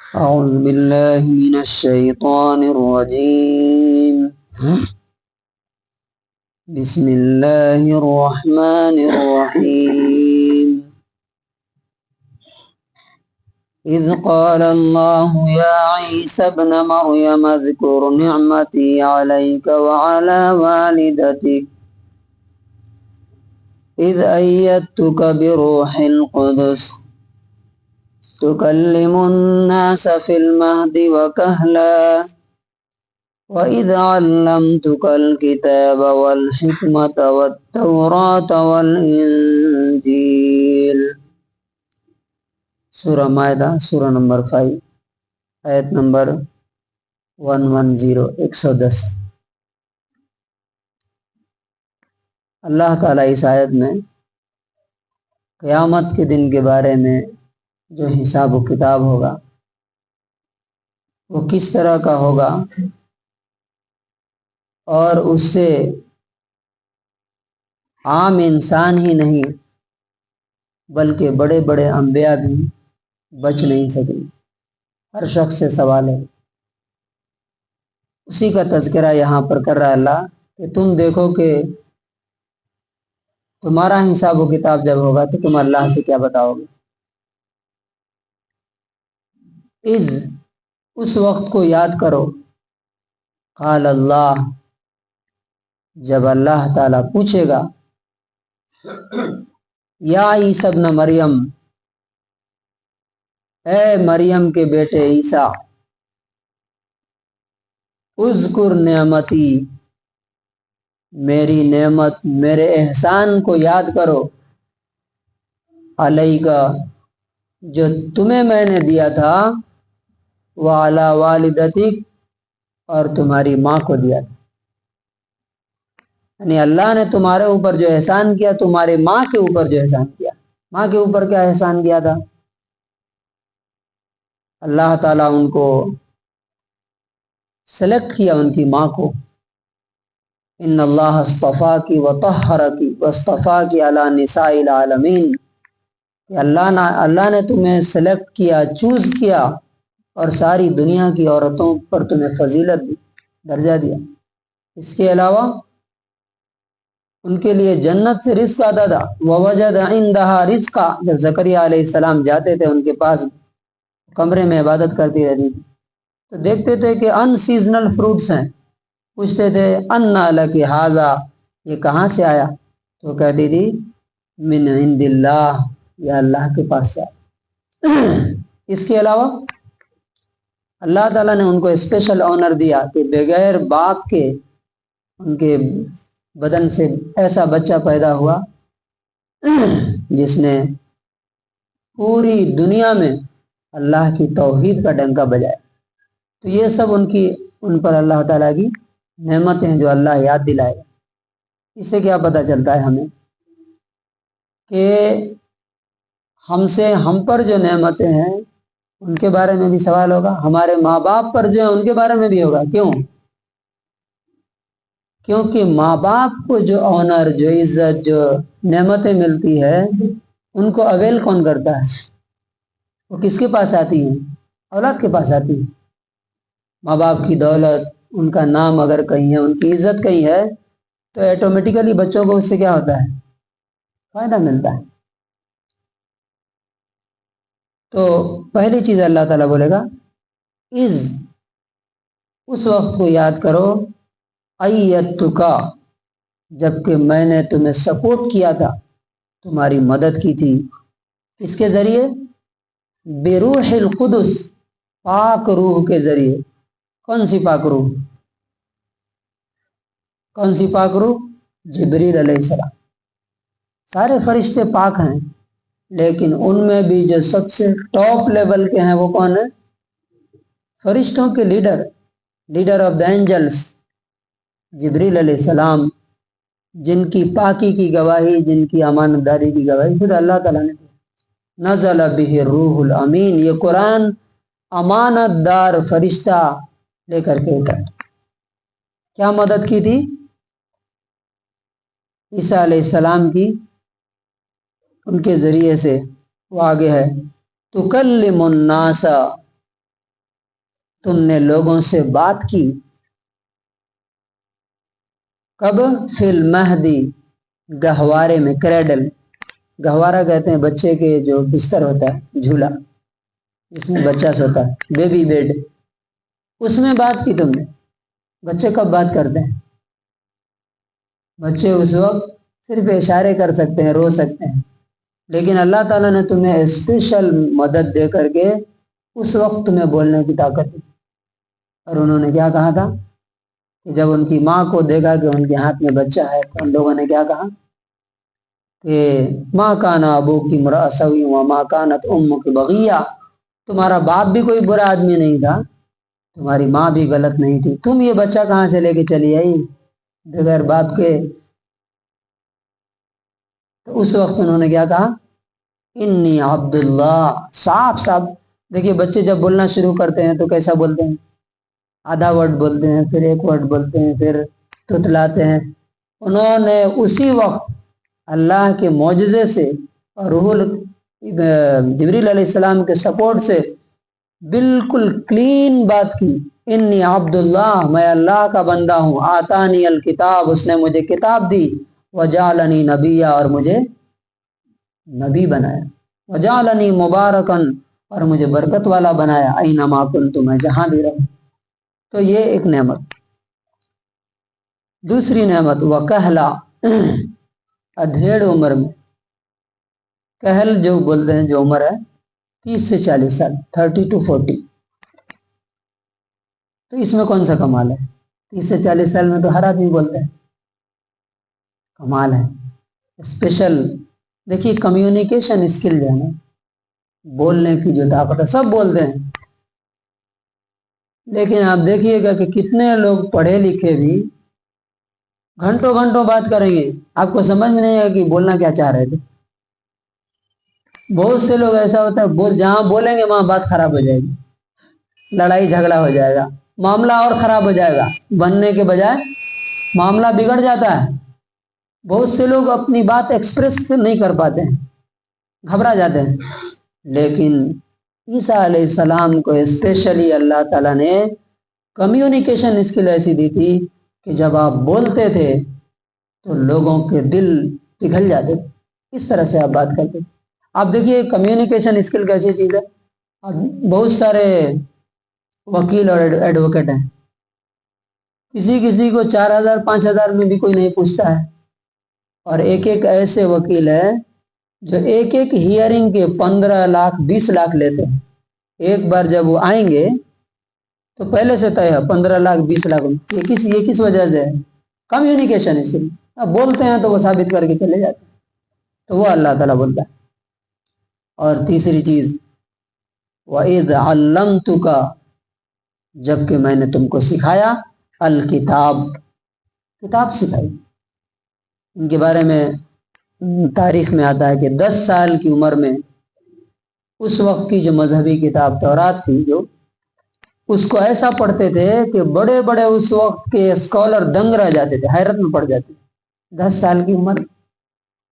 أعوذ بالله من الشيطان الرجيم. بسم الله الرحمن الرحيم. إذ قال الله يا عيسى ابن مريم اذكر نعمتي عليك وعلى والدتك إذ أيدتك بروح القدس تكلم الناس في المهد وكهلا وَإِذْ عَلَّمْتُكَ الْكِتَابَ وَالْحِكْمَةَ وَالتَّوْرَاةَ وَالْإِنْجِيلَ۔ سورہ مائدہ سورہ نمبر 5 آیت نمبر 110 اللہ تعالیٰ اس آیت میں قیامت کے دن کے بارے میں جو حساب و کتاب ہوگا وہ کس طرح کا ہوگا اور اس سے عام انسان ہی نہیں بلکہ بڑے بڑے انبیاء بھی بچ نہیں سکیں، ہر شخص سے سوال ہے۔ اسی کا تذکرہ یہاں پر کر رہا ہے اللہ کہ تم دیکھو کہ تمہارا حساب و کتاب جب ہوگا تو تم اللہ سے کیا بتاؤ گے۔ اس وقت کو یاد کرو، قال اللہ، جب اللہ تعالیٰ پوچھے گا یا عیسی ابن مریم، اے مریم کے بیٹے عیسیٰ، اذکر نعمتی، میری نعمت، میرے احسان کو یاد کرو، علیک، جو تمہیں میں نے دیا تھا، وعلی والدتک، اور تمہاری ماں کو دیا تھا۔ یعنی اللہ نے تمہارے اوپر جو احسان کیا، تمہارے ماں کے اوپر جو احسان کیا۔ ماں کے اوپر کیا احسان کیا تھا؟ اللہ تعالیٰ ان کو سلیکٹ کیا، ان کی ماں کو۔ ان اللہ اصطفاکی وطہرکی واصطفاکی علی نساء العالمین، کہ اللہ نے تمہیں سلیکٹ کیا، چوز کیا، اور ساری دنیا کی عورتوں پر تمہیں فضیلت دی، درجہ دیا۔ اس کے علاوہ ان کے لیے جنت سے رزق آتا تھا۔ وَوَجَدَ عِندَهَا رِزْقًا، جب زکریا علیہ السلام جاتے تھے ان کے پاس، کمرے میں عبادت کرتی رہتی تھی تو دیکھتے تھے کہ ان سیزنل فروٹس ہیں، پوچھتے تھے اَنَّا لَكِ هَذَا، یہ کہاں سے آیا؟ تو کہتی تھی من عند اللہ، یا اللہ کے پاس سے۔ اس کے علاوہ اللہ تعالیٰ نے ان کو اسپیشل آنر دیا کہ بغیر باپ کے ان کے بدن سے ایسا بچہ پیدا ہوا جس نے پوری دنیا میں اللہ کی توحید کا ڈنکا بجایا۔ تو یہ سب ان پر اللہ تعالیٰ کی نعمتیں ہیں جو اللہ یاد دلائے گا۔ اس سے کیا پتہ چلتا ہے ہمیں کہ ہم پر جو نعمتیں ہیں ان کے بارے میں بھی سوال ہوگا، ہمارے ماں باپ پر جو ہیں ان کے بارے میں بھی ہوگا۔ کیونکہ ماں باپ کو جو آنر، جو عزت، جو نعمتیں ملتی ہے ان کو اویل کون کرتا ہے؟ وہ کس کے پاس آتی ہیں؟ اولاد کے پاس آتی ہیں۔ ماں باپ کی دولت، ان کا نام اگر کہیں ہے، ان کی عزت کہیں ہے تو ایٹومیٹیکلی بچوں کو اس سے کیا ہوتا ہے؟ فائدہ ملتا ہے۔ تو پہلی چیز اللہ تعالیٰ بولے گا اس وقت کو یاد کرو، ایتکا، جبکہ میں نے تمہیں سپورٹ کیا تھا، تمہاری مدد کی تھی۔ اس کے ذریعے بروح القدس، پاک روح کے ذریعے۔ کون سی پاک روح؟ کون سی پاک روح؟ جبریل علیہ السلام۔ سارے فرشتے پاک ہیں، لیکن ان میں بھی جو سب سے ٹاپ لیول کے ہیں وہ کون ہیں؟ فرشتوں کے لیڈر آف دا اینجلس، جبریل علیہ السلام، جن کی پاکی کی گواہی، جن کی امانت داری کی گواہی خود اللہ تعالیٰ نے دی۔ نزل بہ الروح الامین، یہ قرآن امانت دار فرشتہ لے کر کے اترا۔ کیا مدد کی تھی؟ عیسیٰ علیہ السلام کی، ان کے ذریعے سے وہ آگے ہے، تکلم الناس، تم نے لوگوں سے بات کی. کب؟ فی المہدی، گہوارے میں. کریڈل، گہوارہ کہتے ہیں بچے کے جو بستر ہوتا ہے، جھولا جس میں بچہ سوتا ہے، بیبی بیڈ، اس میں بات کی تم نے. بچے کب بات کرتے ہیں؟ بچے اس وقت صرف اشارے کر سکتے ہیں، رو سکتے ہیں. لیکن اللہ تعالیٰ نے تمہیں اسپیشل مدد دے کر کے اس وقت تمہیں بولنے کی طاقت دی. اور انہوں نے کیا کہا تھا کہ جب ان کی ماں کو دیکھا کہ ان کے ہاتھ میں بچہ ہے تو ان لوگوں نے کیا کہا کہ ماں کانا ابو کی مرا سوی و ماں کانت ام کی بغیہ، تمہارا باپ بھی کوئی برا آدمی نہیں تھا، تمہاری ماں بھی غلط نہیں تھی، تم یہ بچہ کہاں سے لے کے چلی آئی بغیر باپ کے؟ تو اس وقت انہوں نے کیا کہا، انی عبداللہ. صاف صاف دیکھیے، بچے جب بولنا شروع کرتے ہیں تو کیسا بولتے ہیں؟ آدھا ورڈ بولتے ہیں، پھر ایک ورڈ بولتے ہیں، پھر تتلاتے ہیں. انہوں نے اسی وقت اللہ کے معجزے سے اور روح جبریل علیہ السلام کے سپورٹ سے بالکل کلین بات کی. انی عبداللہ، میں اللہ کا بندہ ہوں. آتانی الکتاب، اس نے مجھے کتاب دی. وجعلنی نبیہ، اور مجھے نبی بنایا. وجعلنی مبارکن، اور مجھے برکت والا بنایا. اینما کنت، میں جہاں بھی رہوں. تو یہ ایک نعمت. دوسری نعمت وکہلا، ادھیڑ عمر میں. کہل جو بولتے ہیں جو عمر ہے 30 سے 40 سال، 30 to 40. تو اس میں کون سا کمال ہے؟ 30 سے 40 سال میں تو ہر آدمی بولتا ہے. کمال ہے اسپیشل. دیکھیے کمیونیکیشن اسکل جو ہے نا، بولنے کی جو طاقت ہے، سب بولتے ہیں. لیکن آپ دیکھیے گا کہ کتنے لوگ پڑھے لکھے بھی گھنٹوں گھنٹوں بات کریں گے، آپ کو سمجھ میں نہیں آئے کہ بولنا کیا چاہ رہے تھے. بہت سے لوگ ایسا ہوتا ہے جہاں بولیں گے وہاں بات خراب ہو جائے گی، لڑائی جھگڑا ہو جائے گا، معاملہ اور خراب ہو جائے گا. بننے کے بجائے معاملہ بگڑ جاتا ہے. بہت سے لوگ اپنی بات ایکسپریس نہیں کر پاتے ہیں، گھبرا جاتے ہیں. لیکن عیسیٰ علیہ السلام کو اسپیشلی اللہ تعالیٰ نے کمیونیکیشن اسکل ایسی دی تھی کہ جب آپ بولتے تھے تو لوگوں کے دل پگھل جاتے تھے. اس طرح سے آپ بات کرتے. آپ دیکھیے کمیونیکیشن اسکل کیسی چیز ہے. بہت سارے وکیل اور ایڈوکیٹ ہیں، کسی کو 4,000 5,000 میں بھی کوئی نہیں پوچھتا ہے. اور ایک ایک ایسے وکیل ہیں جو ایک ایک ہیئرنگ کے 15 لاکھ 20 لاکھ لیتے ہیں. ایک بار جب وہ آئیں گے تو پہلے سے طے ہے 15 لاکھ 20 لاکھ. یہ کس وجہ سے ہے؟ Communication skill. اب بولتے ہیں تو وہ ثابت کر کے چلے جاتے ہیں. تو وہ اللہ تعالیٰ بولتا ہے. اور تیسری چیز وَإِذْ عَلَّمْتُكَ، جب کہ میں نے تم کو سکھایا، الکتاب، کتاب سکھائی. ان کے بارے میں تاریخ میں آتا ہے کہ 10 سال کی عمر میں اس وقت کی جو مذہبی کتاب تورات تھی، جو اس کو ایسا پڑھتے تھے کہ بڑے بڑے اس وقت کے اسکالر دنگ رہ جاتے تھے، حیرت میں پڑ جاتے تھے. 10 سال کی عمر.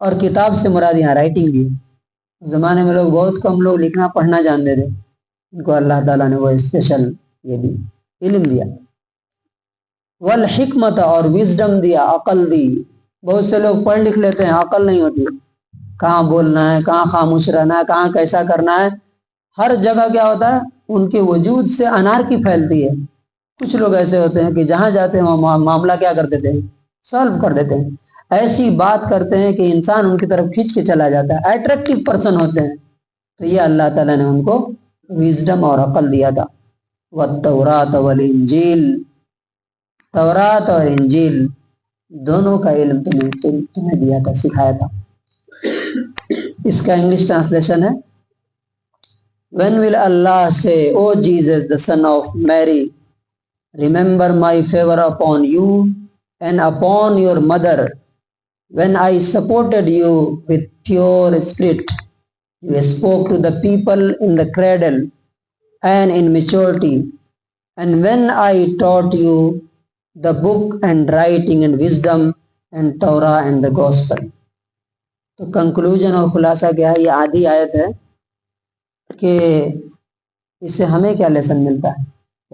اور کتاب سے مراد یہاں رائٹنگ بھی. زمانے میں لوگ بہت کم لوگ لکھنا پڑھنا جانتے تھے، ان کو اللہ تعالیٰ نے وہ اسپیشل یہ بھی علم دیا. والحکمت، اور وزڈم دیا، عقل دی. بہت سے لوگ پڑھ لکھ لیتے ہیں، عقل نہیں ہوتی. کہاں بولنا ہے، کہاں خاموش رہنا ہے، کہاں کیسا کرنا ہے. ہر جگہ کیا ہوتا ہے، ان کے وجود سے انارکی پھیلتی ہے. کچھ لوگ ایسے ہوتے ہیں کہ جہاں جاتے ہیں وہ معاملہ کیا کر دیتے ہیں، سالو کر دیتے ہیں. ایسی بات کرتے ہیں کہ انسان ان کی طرف کھینچ کے چلا جاتا ہے، اٹریکٹیو پرسن ہوتے ہیں. تو یہ اللہ تعالیٰ نے ان کو وزڈم اور عقل دیا تھا. والتورات والانجیل، تورات اور انجیل دونوں کا علم تمہیں دیا تھا، سکھایا تھا. اس کا انگلش ٹرانسلیشن ہے When will Allah say, O Jesus, the son of Mary, remember my favor upon you and upon your mother, when I supported you with pure spirit, you spoke to the people in the cradle and in maturity, and when I taught you the book and writing and wisdom and Torah and the gospel. تو conclusion اور خلاصہ کیا ہے؟ یہ آدھی آیت ہے کہ اس سے ہمیں کیا لیسن ملتا ہے.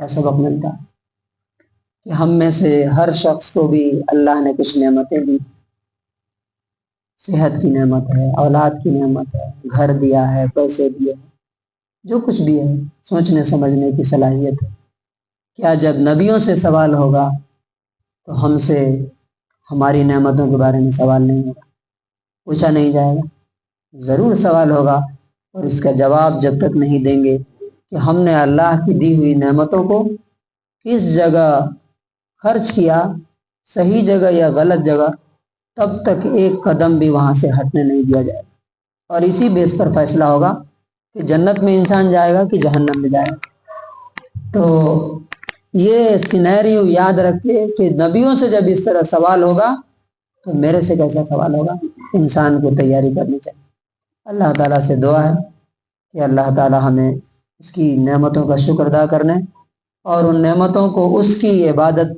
کیا سبق ملتا ہے کہ ہم میں سے ہر شخص کو بھی اللہ نے کچھ نعمتیں دی. صحت کی نعمت ہے، اولاد کی نعمت ہے، گھر دیا ہے، پیسے دیے، جو کچھ بھی ہے، سوچنے سمجھنے کی صلاحیت ہے. کیا جب نبیوں سے سوال ہوگا تو ہم سے ہماری نعمتوں کے بارے میں سوال نہیں ہوگا، پوچھا نہیں جائے گا؟ ضرور سوال ہوگا، اور اس کا جواب جب تک نہیں دیں گے کہ ہم نے اللہ کی دی ہوئی نعمتوں کو کس جگہ خرچ کیا، صحیح جگہ یا غلط جگہ، تب تک ایک قدم بھی وہاں سے ہٹنے نہیں دیا جائے گا. اور اسی بیس پر فیصلہ ہوگا کہ جنت میں انسان جائے گا کہ جہنم میں جائے گا. تو یہ سینیریو یاد رکھے کہ نبیوں سے جب اس طرح سوال ہوگا تو میرے سے کیسا سوال ہوگا. انسان کو تیاری کرنی چاہیے. اللہ تعالیٰ سے دعا ہے کہ اللہ تعالیٰ ہمیں اس کی نعمتوں کا شکر ادا کرنے اور ان نعمتوں کو اس کی عبادت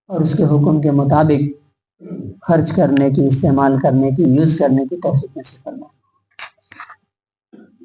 اور اس کے حکم کے مطابق خرچ کرنے کی، استعمال کرنے کی، یوز کرنے کی توفیق نصیب فرمائے.